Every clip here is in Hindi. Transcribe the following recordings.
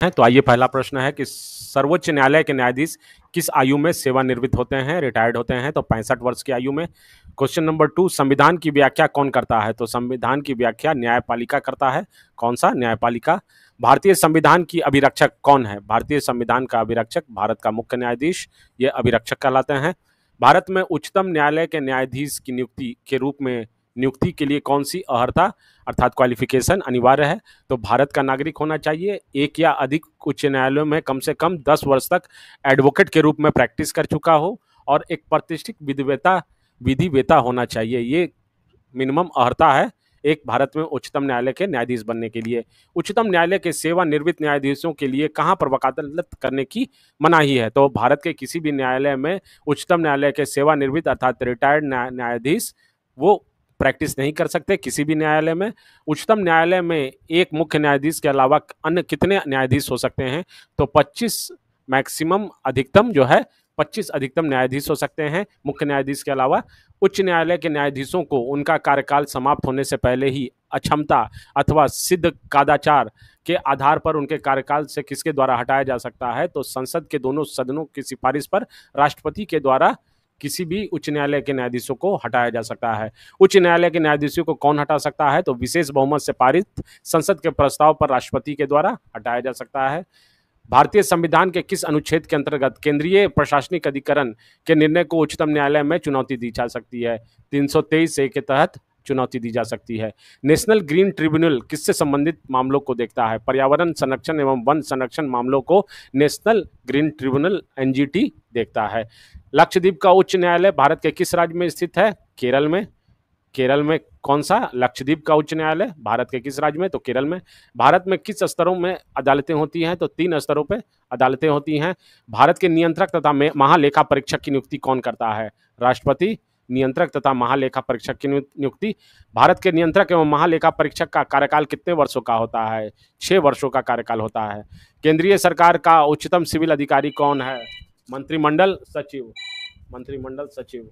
हैं। तो आइए, पहला प्रश्न है कि सर्वोच्च न्यायालय के न्यायाधीश किस आयु में सेवानिवृत्त होते हैं, रिटायर्ड होते हैं? तो 65 वर्ष की आयु में। क्वेश्चन नंबर 2, संविधान की व्याख्या कौन करता है? तो संविधान की व्याख्या न्यायपालिका करता है। कौन सा? न्यायपालिका। भारतीय संविधान की अभिरक्षक कौन है? भारतीय संविधान का अभिरक्षक भारत का मुख्य न्यायाधीश, ये अभिरक्षक कहलाते हैं। भारत में उच्चतम न्यायालय के न्यायाधीश की नियुक्ति के रूप में नियुक्ति के लिए कौन सी अर्हता अर्थात क्वालिफिकेशन अनिवार्य है? तो भारत का नागरिक होना चाहिए, एक या अधिक उच्च न्यायालयों में कम से कम 10 वर्ष तक एडवोकेट के रूप में प्रैक्टिस कर चुका हो और एक प्रतिष्ठित विधिवेता होना चाहिए। ये मिनिमम अर्हता है एक भारत में उच्चतम न्यायालय के न्यायाधीश बनने के लिए। उच्चतम न्यायालय के सेवानिवृत्त न्यायाधीशों के लिए कहाँ पर वकालत करने की मनाही है? तो भारत के किसी भी न्यायालय में उच्चतम न्यायालय के सेवानिवृत्त अर्थात रिटायर्ड न्यायाधीश वो प्रैक्टिस नहीं कर सकते किसी भी न्यायालय में। उच्चतम न्यायालय में एक मुख्य न्यायाधीश के अलावा अन्य कितने न्यायाधीश हो सकते हैं? तो 25 मैक्सिमम अधिकतम जो है 25 अधिकतम न्यायाधीश हो सकते हैं मुख्य न्यायाधीश के अलावा। उच्च न्यायालय के न्यायाधीशों को उनका कार्यकाल समाप्त होने से पहले ही अक्षमता अथवा सिद्ध कादाचार के आधार पर उनके कार्यकाल से किसके द्वारा हटाया जा सकता है? तो संसद के दोनों सदनों की सिफारिश पर राष्ट्रपति के द्वारा किसी भी उच्च न्यायालय के न्यायाधीशों को हटाया जा सकता है। उच्च न्यायालय के न्यायाधीशों को कौन हटा सकता है? तो विशेष बहुमत से पारित संसद के प्रस्ताव पर राष्ट्रपति के द्वारा हटाया जा सकता है। भारतीय संविधान के किस अनुच्छेद के अंतर्गत केंद्रीय प्रशासनिक अधिकरण के निर्णय को उच्चतम न्यायालय में चुनौती दी जा सकती है? 323 के तहत चुनौती दी जा सकती है। नेशनल ग्रीन ट्रिब्यूनल किससे संबंधित मामलों को देखता है? पर्यावरण संरक्षण एवं वन संरक्षण मामलों को नेशनल ग्रीन ट्रिब्यूनल एनजीटी देखता है। लक्षद्वीप का उच्च न्यायालय भारत के किस राज्य में स्थित है? केरल में। केरल में कौन सा? लक्षद्वीप का उच्च न्यायालय भारत के किस राज्य में? तो केरल में। भारत में किस स्तरों में अदालतें होती हैं? तो 3 स्तरों पे अदालतें होती हैं। भारत के नियंत्रक तथा महालेखा परीक्षक की नियुक्ति कौन करता है? राष्ट्रपति। नियंत्रक तथा महालेखा परीक्षक की नियुक्ति। भारत के नियंत्रक एवं महालेखा परीक्षक का कार्यकाल कितने वर्षों का होता है? 6 वर्षों का कार्यकाल होता है। केंद्रीय सरकार का उच्चतम सिविल अधिकारी कौन है? मंत्रिमंडल सचिव। मंत्रिमंडल सचिव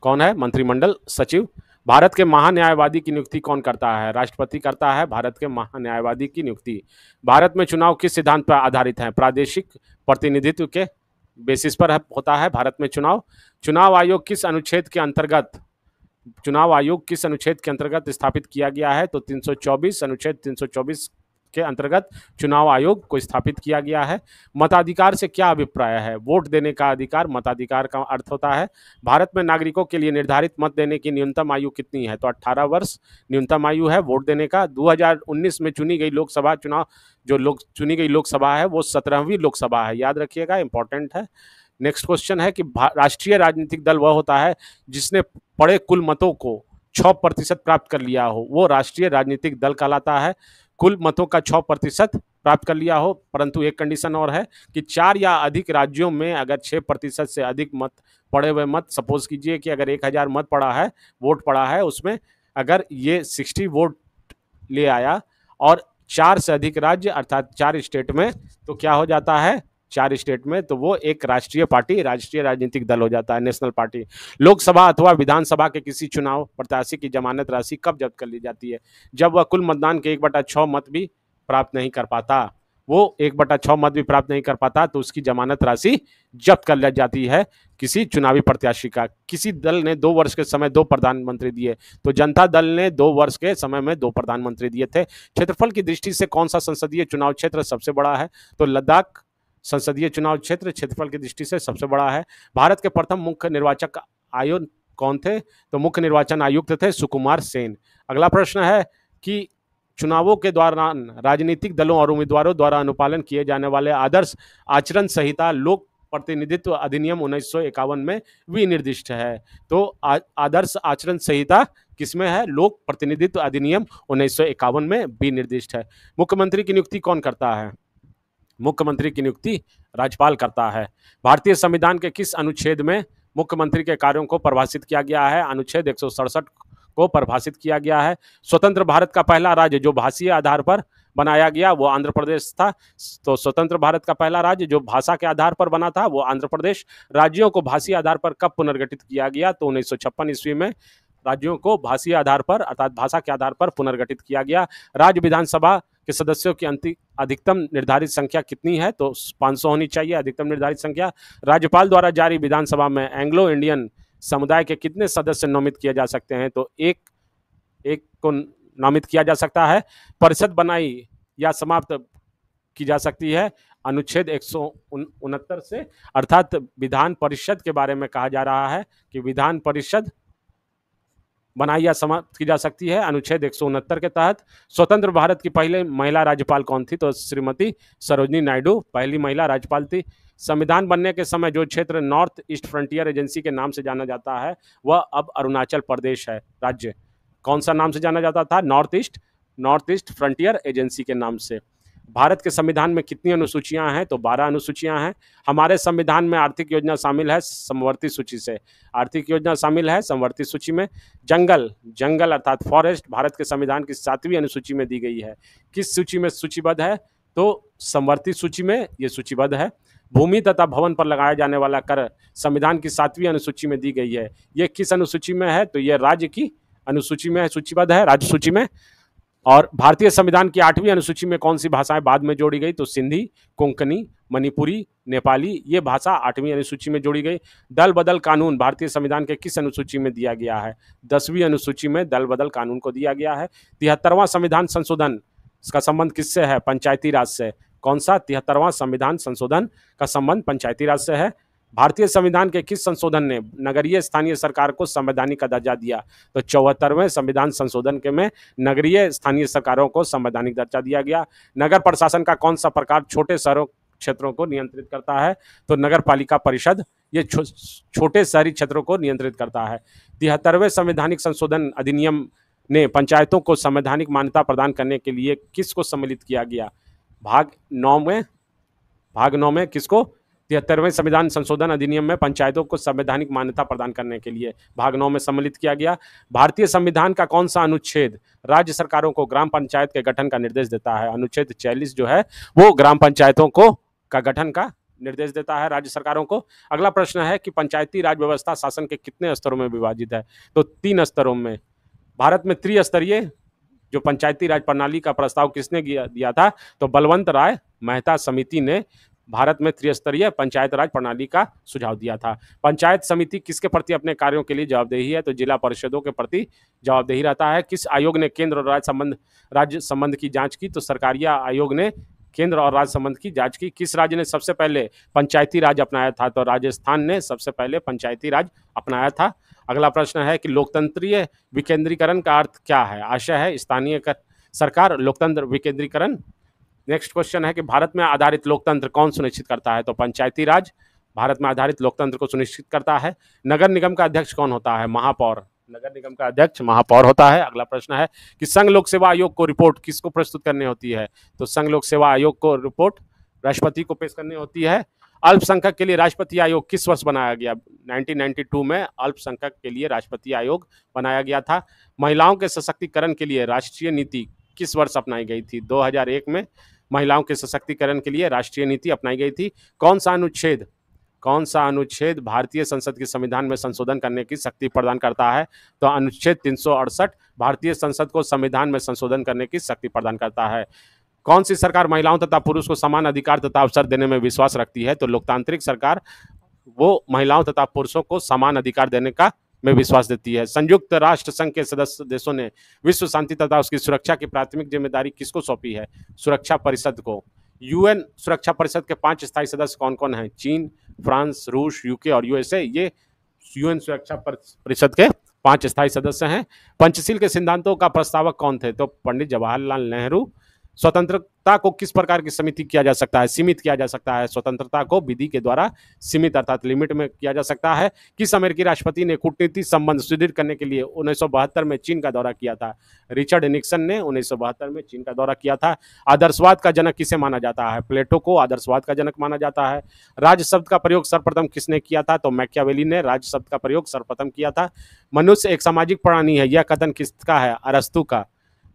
कौन है? मंत्रिमंडल सचिव। भारत के महान्यायवादी की नियुक्ति कौन करता है? राष्ट्रपति करता है भारत के महान्यायवादी की नियुक्ति। भारत में चुनाव किस सिद्धांत पर आधारित है? प्रादेशिक प्रतिनिधित्व के बेसिस पर होता है भारत में चुनाव। चुनाव आयोग किस अनुच्छेद के अंतर्गत स्थापित किया गया है? तो 324 अनुच्छेद 324 के अंतर्गत चुनाव आयोग को स्थापित किया गया है। मताधिकार से क्या अभिप्राय है? वोट देने का अधिकार मताधिकार का अर्थ होता है। भारत में नागरिकों के लिए निर्धारित मत देने की न्यूनतम आयु कितनी है? तो 18 वर्ष न्यूनतम आयु है वोट देने का। 2019 में चुनी गई लोकसभा चुनाव चुनी गई लोकसभा है वो 17वीं लोकसभा है, याद रखिएगा, इंपॉर्टेंट है। नेक्स्ट क्वेश्चन है कि राष्ट्रीय राजनीतिक दल वह होता है जिसने पड़े कुल मतों को 6% प्राप्त कर लिया हो, वो राष्ट्रीय राजनीतिक दल कहलाता है। कुल मतों का 6% प्राप्त कर लिया हो, परंतु एक कंडीशन और है कि 4 या अधिक राज्यों में अगर 6% से अधिक मत पड़े हुए मत, सपोज कीजिए कि अगर 1000 मत पड़ा है, वोट पड़ा है, उसमें अगर ये 60 वोट ले आया और 4 से अधिक राज्य अर्थात 4 स्टेट में, तो क्या हो जाता है? 4 स्टेट में, तो वो एक राष्ट्रीय पार्टी, राष्ट्रीय राजनीतिक दल हो जाता है, नेशनल पार्टी। लोकसभा अथवा विधानसभा के किसी चुनाव प्रत्याशी की जमानत राशि कब जब्त कर ली जाती है? जब वह कुल मतदान के 1/6 मत भी प्राप्त नहीं कर पाता। वो 1/6 मत भी प्राप्त नहीं कर पाता तो उसकी जमानत राशि जब्त कर ली जाती है किसी चुनावी प्रत्याशी का। किसी दल ने 2 वर्ष के समय 2 प्रधानमंत्री दिए, तो जनता दल ने 2 वर्ष के समय में 2 प्रधानमंत्री दिए थे। क्षेत्रफल की दृष्टि से कौन सा संसदीय चुनाव क्षेत्र सबसे बड़ा है? तो लद्दाख संसदीय चुनाव क्षेत्र क्षेत्रफल की दृष्टि से सबसे बड़ा है। भारत के प्रथम मुख्य निर्वाचक आयुक्त कौन थे? तो मुख्य निर्वाचन आयुक्त थे सुकुमार सेन। अगला प्रश्न है कि चुनावों के दौरान राजनीतिक दलों और उम्मीदवारों द्वारा अनुपालन किए जाने वाले आदर्श आचरण संहिता लोक प्रतिनिधित्व अधिनियम 1951 में विनिर्दिष्ट है। तो आदर्श आचरण संहिता किसमें है? लोक प्रतिनिधित्व अधिनियम 1951 में विनिर्दिष्ट है। मुख्यमंत्री की नियुक्ति कौन करता है? मुख्यमंत्री की नियुक्ति राज्यपाल करता है। भारतीय संविधान के किस अनुच्छेद में मुख्यमंत्री के कार्यों को परिभाषित किया गया है? अनुच्छेद 167 को परिभाषित किया गया है। स्वतंत्र भारत का पहला राज्य जो भाषीय आधार पर बनाया गया वो आंध्र प्रदेश था। तो स्वतंत्र भारत का पहला राज्य जो भाषा के आधार पर बना था वो आंध्र प्रदेश। राज्यों को भाषीय आधार पर कब पुनर्गठित किया गया? तो 1956 ईस्वी में राज्यों को भाषीय आधार पर अर्थात भाषा के आधार पर पुनर्गठित किया गया। राज्य विधानसभा के सदस्यों की अधिकतम निर्धारित संख्या कितनी है? तो 500 होनी चाहिए अधिकतम निर्धारित संख्या। राज्यपाल द्वारा जारी विधानसभा में एंग्लो इंडियन समुदाय के कितने सदस्य नामित किए जा सकते हैं? तो एक को नामित किया जा सकता है। परिषद बनाई या समाप्त की जा सकती है अनुच्छेद 169 से, अर्थात विधान परिषद के बारे में कहा जा रहा है कि विधान परिषद बनाई या समाप्त की जा सकती है अनुच्छेद 169 के तहत। स्वतंत्र भारत की पहले महिला राज्यपाल कौन थी? तो श्रीमती सरोजनी नायडू पहली महिला राज्यपाल थी। संविधान बनने के समय जो क्षेत्र नॉर्थ ईस्ट फ्रंटियर एजेंसी के नाम से जाना जाता है वह अब अरुणाचल प्रदेश है। राज्य कौन सा नाम से जाना जाता था? नॉर्थ ईस्ट फ्रंटियर एजेंसी के नाम से। भारत के संविधान में कितनी अनुसूचियां हैं? तो 12 अनुसूचियां हैं। हमारे संविधान में आर्थिक योजना शामिल है समवर्ती सूची से। आर्थिक योजना शामिल है समवर्ती सूची में। जंगल अर्थात फॉरेस्ट भारत के संविधान की 7वीं अनुसूची में दी गई है। किस सूची में सूचीबद्ध है? तो समवर्ती सूची में ये सूचीबद्ध है। भूमि तथा भवन पर लगाया जाने वाला कर संविधान की 7वीं अनुसूची में दी गई है। ये किस अनुसूची में है? तो ये राज्य की अनुसूची में सूचीबद्ध है, राज्य सूची में। और भारतीय संविधान की 8वीं अनुसूची में कौन सी भाषाएं बाद में जोड़ी गई? तो सिंधी, कोंकणी, मणिपुरी, नेपाली, ये भाषा 8वीं अनुसूची में जोड़ी गई। दल बदल कानून भारतीय संविधान के किस अनुसूची में दिया गया है? 10वीं अनुसूची में दल बदल कानून को दिया गया है। 73वां संविधान संशोधन का संबंध किससे है? पंचायती राज से। कौन सा? 73वां संविधान संशोधन का संबंध पंचायती राज से है। भारतीय संविधान के किस संशोधन ने नगरीय स्थानीय सरकार को संवैधानिक का दर्जा दिया? तो 74वें संविधान संशोधन के में नगरीय स्थानीय सरकारों को संवैधानिक दर्जा दिया गया। नगर प्रशासन का कौन सा प्रकार छोटे शहरों क्षेत्रों को नियंत्रित करता है? तो नगर पालिका परिषद ये छोटे शहरी क्षेत्रों को नियंत्रित करता है। 73वें संवैधानिक संशोधन अधिनियम ने पंचायतों को संवैधानिक मान्यता प्रदान करने के लिए किसको सम्मिलित किया गया? भाग 9 में किसको? 73वें संविधान संशोधन अधिनियम में पंचायतों को संवैधानिक मान्यता प्रदान करने के लिए भाग 9 में सम्मिलित किया गया। भारतीय संविधान का कौन सा अनुच्छेद राज्य सरकारों को ग्राम पंचायत के गठन का निर्देश देता है? अनुच्छेद 46 जो है वो ग्राम पंचायतों को का गठन का निर्देश देता है राज्य सरकारों को। अगला प्रश्न है कि पंचायती राज व्यवस्था शासन के कितने स्तरों में विभाजित है? तो 3 स्तरों में। भारत में त्रिस्तरीय जो पंचायती राज प्रणाली का प्रस्ताव किसने दिया था? तो बलवंत राय मेहता समिति ने भारत में त्रिस्तरीय पंचायत राज प्रणाली का सुझाव दिया था। पंचायत समिति किसके प्रति अपने कार्यों के लिए जवाबदेही है? तो जिला परिषदों के प्रति जवाबदेही रहता है। किस आयोग ने केंद्र और राज्य संबंध की जांच की? तो सरकारिया आयोग ने केंद्र और राज्य संबंध की जांच की। किस राज्य ने सबसे पहले पंचायती राज अपनाया था? तो राजस्थान ने सबसे पहले पंचायती राज अपनाया था। अगला प्रश्न है कि लोकतंत्रीय विकेंद्रीकरण का अर्थ क्या है? आशय है स्थानीय सरकार, लोकतंत्र विकेंद्रीकरण। नेक्स्ट क्वेश्चन है कि भारत में आधारित लोकतंत्र कौन सुनिश्चित करता है? तो पंचायती राज भारत में आधारित लोकतंत्र को सुनिश्चित करता है। नगर निगम का अध्यक्ष कौन होता है? महापौर। नगर निगम का अध्यक्ष महापौर होता है। अगला प्रश्न है कि संघ लोक सेवा आयोग को रिपोर्ट किसको प्रस्तुत करनी होती है? तो संघ लोक सेवा आयोग को रिपोर्ट राष्ट्रपति को पेश करनी होती है। अल्पसंख्यक के लिए राष्ट्रपति आयोग किस वर्ष बनाया गया? 1992 में अल्पसंख्यक के लिए राष्ट्रपति आयोग बनाया गया था। महिलाओं के सशक्तिकरण के लिए राष्ट्रीय नीति किस वर्ष अपनाई गई थी? 2001 में महिलाओं के सशक्तिकरण के लिए राष्ट्रीय नीति अपनाई गई थी। कौन सा अनुच्छेद भारतीय संसद के संविधान में संशोधन करने की शक्ति प्रदान करता है? तो अनुच्छेद 368 भारतीय संसद को संविधान में संशोधन करने की शक्ति प्रदान करता है। कौन सी सरकार महिलाओं तथा पुरुष को समान अधिकार तथा अवसर देने में विश्वास रखती है? तो लोकतांत्रिक सरकार वो महिलाओं तथा पुरुषों को समान अधिकार देने का में विश्वास देती है। संयुक्त राष्ट्र संघ के सदस्य देशों ने विश्व शांति तथा उसकी सुरक्षा की प्राथमिक जिम्मेदारी किसको सौंपी है? सुरक्षा परिषद को। यूएन सुरक्षा परिषद के 5 स्थायी सदस्य कौन कौन हैं? चीन, फ्रांस, रूस, यूके और यूएसए, ये यूएन सुरक्षा परिषद के 5 स्थायी सदस्य हैं। पंचशील के सिद्धांतों का प्रस्तावक कौन थे? तो पंडित जवाहरलाल नेहरू। स्वतंत्रता को किस प्रकार की सीमित किया जा सकता है? स्वतंत्रता को विधि के द्वारा सीमित अर्थात लिमिट में किया जा सकता है। किस अमेरिकी राष्ट्रपति ने कूटनीतिक संबंध सुदृढ़ करने के लिए 1972 में चीन का दौरा किया था? रिचर्ड निक्सन ने 1972 में चीन का दौरा किया था। आदर्शवाद का जनक किसे माना जाता है? प्लेटो को आदर्शवाद का जनक माना जाता है। राज्य शब्द का प्रयोग सर्वप्रथम किसने किया था? तो मैकियावेली ने राज्य शब्द का प्रयोग सर्वप्रथम किया था। मनुष्य एक सामाजिक प्राणी है, यह कथन किसका है? अरस्तु का।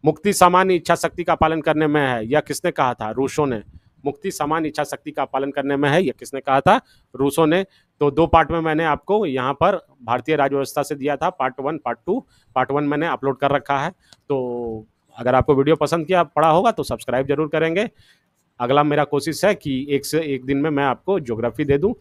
मुक्ति सामान्य इच्छा शक्ति का पालन करने में है, यह किसने कहा था? रूसो ने। मुक्ति सामान्य इच्छा शक्ति का पालन करने में है, यह किसने कहा था? रूसो ने। तो 2 पार्ट में मैंने आपको यहाँ पर भारतीय राज्य व्यवस्था से दिया था, पार्ट 1 पार्ट 2। पार्ट 1 मैंने अपलोड कर रखा है, तो अगर आपको वीडियो पसंद किया पड़ा होगा तो सब्सक्राइब जरूर करेंगे। अगला मेरा कोशिश है कि एक से एक दिन में मैं आपको ज्योग्राफी दे दूं।